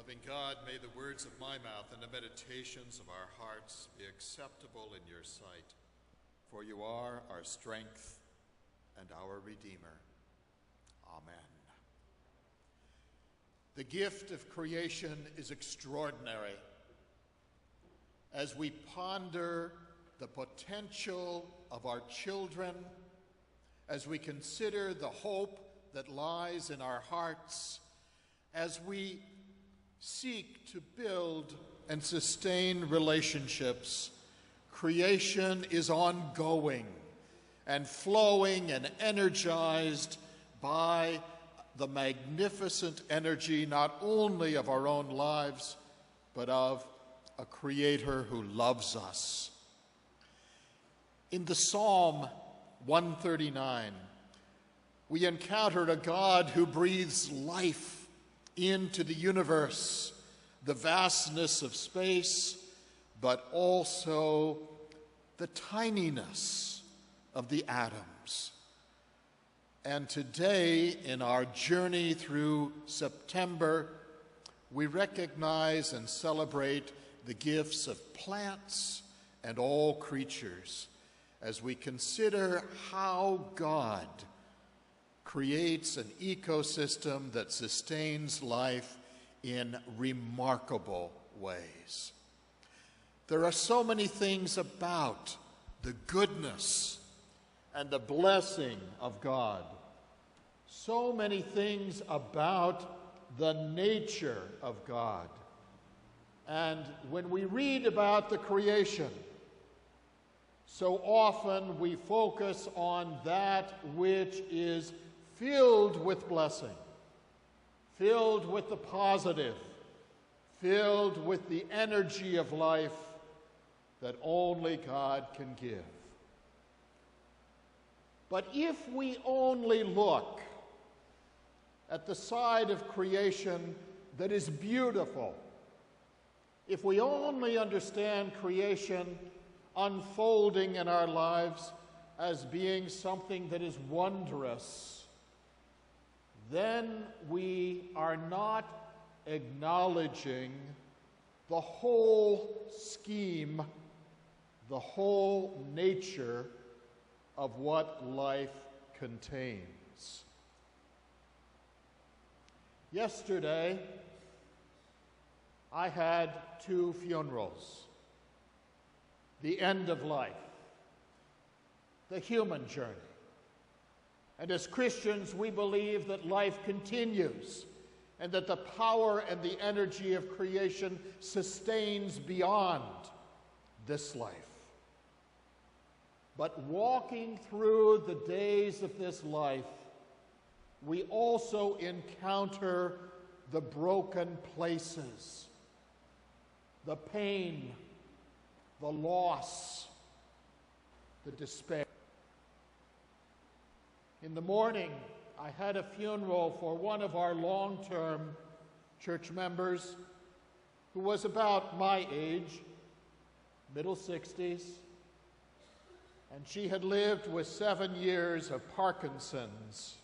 Loving God, may the words of my mouth and the meditations of our hearts be acceptable in your sight, for you are our strength and our Redeemer. Amen. The gift of creation is extraordinary. As we ponder the potential of our children, as we consider the hope that lies in our hearts, as we seek to build and sustain relationships, creation is ongoing and flowing and energized by the magnificent energy not only of our own lives, but of a Creator who loves us. In the Psalm 139, we encounter a God who breathes life into the universe, the vastness of space, but also the tininess of the atoms. And today, in our journey through September, we recognize and celebrate the gifts of plants and all creatures as we consider how God creates an ecosystem that sustains life in remarkable ways. There are so many things about the goodness and the blessing of God, so many things about the nature of God. And when we read about the creation, so often we focus on that which is filled with blessing, filled with the positive, filled with the energy of life that only God can give. But if we only look at the side of creation that is beautiful, if we only understand creation unfolding in our lives as being something that is wondrous, then we are not acknowledging the whole scheme, the whole nature of what life contains. Yesterday, I had 2 funerals. The end of life, the human journey. And as Christians, we believe that life continues and that the power and the energy of creation sustains beyond this life. But walking through the days of this life, we also encounter the broken places, the pain, the loss, the despair. In the morning, I had a funeral for one of our long-term church members who was about my age, middle 60s, and she had lived with 7 years of Parkinson's.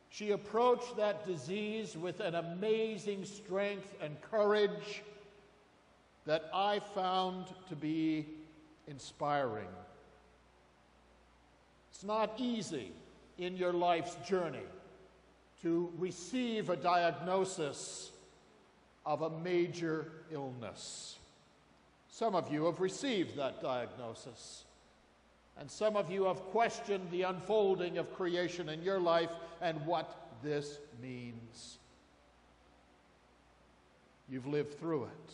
She approached that disease with an amazing strength and courage that I found to be inspiring. It's not easy in your life's journey to receive a diagnosis of a major illness. Some of you have received that diagnosis, and some of you have questioned the unfolding of creation in your life and what this means. You've lived through it.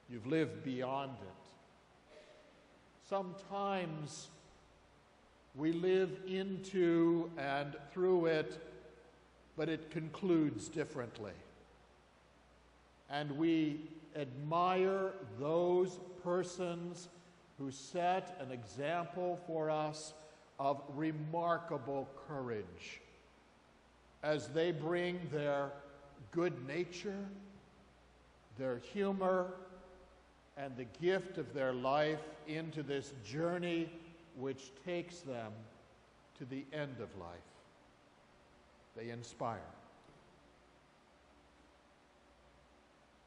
You've lived beyond it. Sometimes we live into and through it, but it concludes differently. And we admire those persons who set an example for us of remarkable courage as they bring their good nature, their humor, and the gift of their life into this journey which takes them to the end of life. They inspire.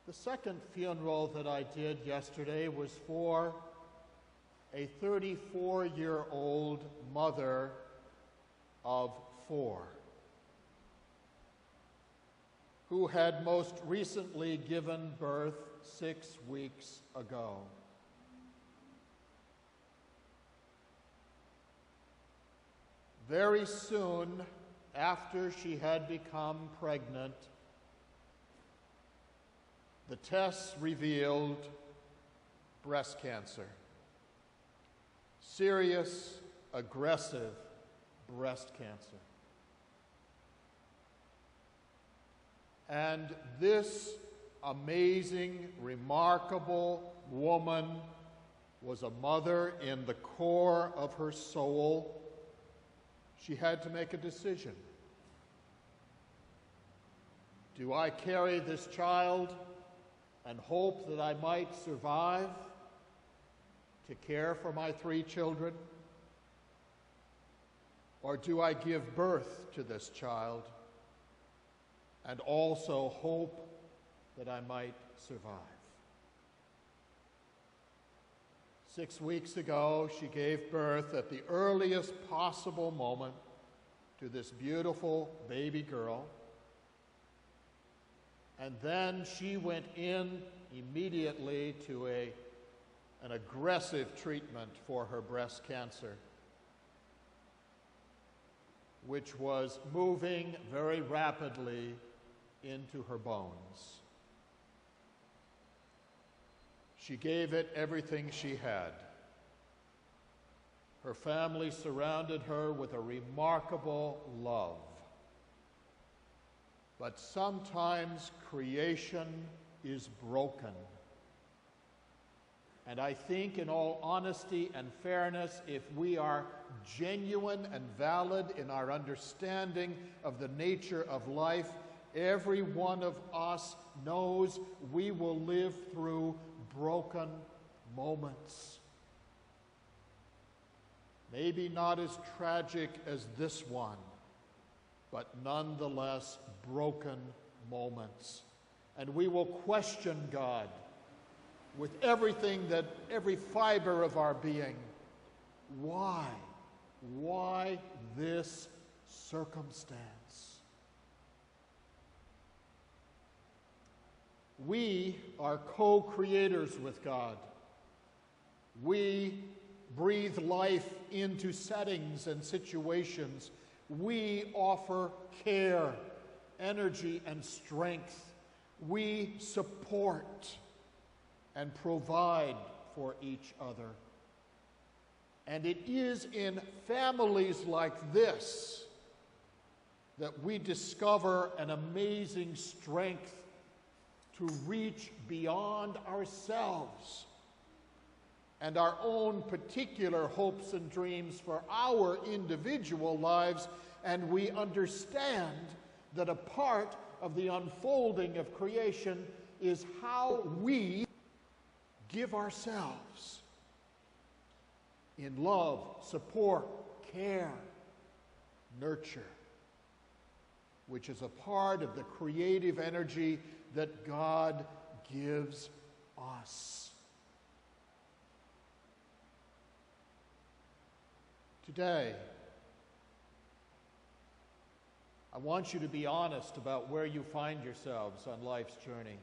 The second funeral that I did yesterday was for a 34-year-old mother of 4 who had most recently given birth 6 weeks ago. Very soon after she had become pregnant, the tests revealed breast cancer. Serious, aggressive breast cancer. And this amazing, remarkable woman was a mother in the core of her soul. She had to make a decision. Do I carry this child and hope that I might survive to care for my 3 children? Or do I give birth to this child and also hope that I might survive? 6 weeks ago, she gave birth at the earliest possible moment to this beautiful baby girl. And then she went in immediately to an aggressive treatment for her breast cancer, which was moving very rapidly into her bones. She gave it everything she had. Her family surrounded her with a remarkable love. But sometimes creation is broken. And I think, in all honesty and fairness, if we are genuine and valid in our understanding of the nature of life, every one of us knows we will live through broken moments. Maybe not as tragic as this one, but nonetheless broken moments. And we will question God with everything, that every fiber of our being. Why? Why this circumstance? We are co-creators with God. We breathe life into settings and situations. We offer care, energy, and strength. We support and provide for each other. And it is in families like this that we discover an amazing strength to reach beyond ourselves and our own particular hopes and dreams for our individual lives, and we understand that a part of the unfolding of creation is how we give ourselves in love, support, care, nurture, which is a part of the creative energy that God gives us. Today, I want you to be honest about where you find yourselves on life's journey.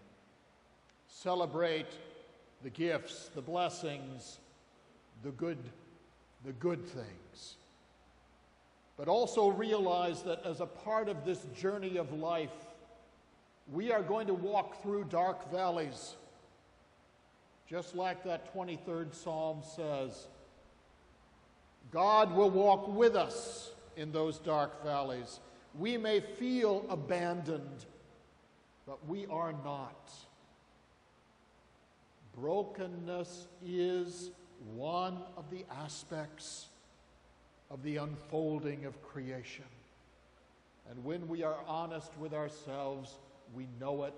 Celebrate the gifts, the blessings, the good things. But also realize that as a part of this journey of life, we are going to walk through dark valleys. Just like that 23rd Psalm says, God will walk with us in those dark valleys. We may feel abandoned, but we are not. Brokenness is one of the aspects of the unfolding of creation. And when we are honest with ourselves, we know it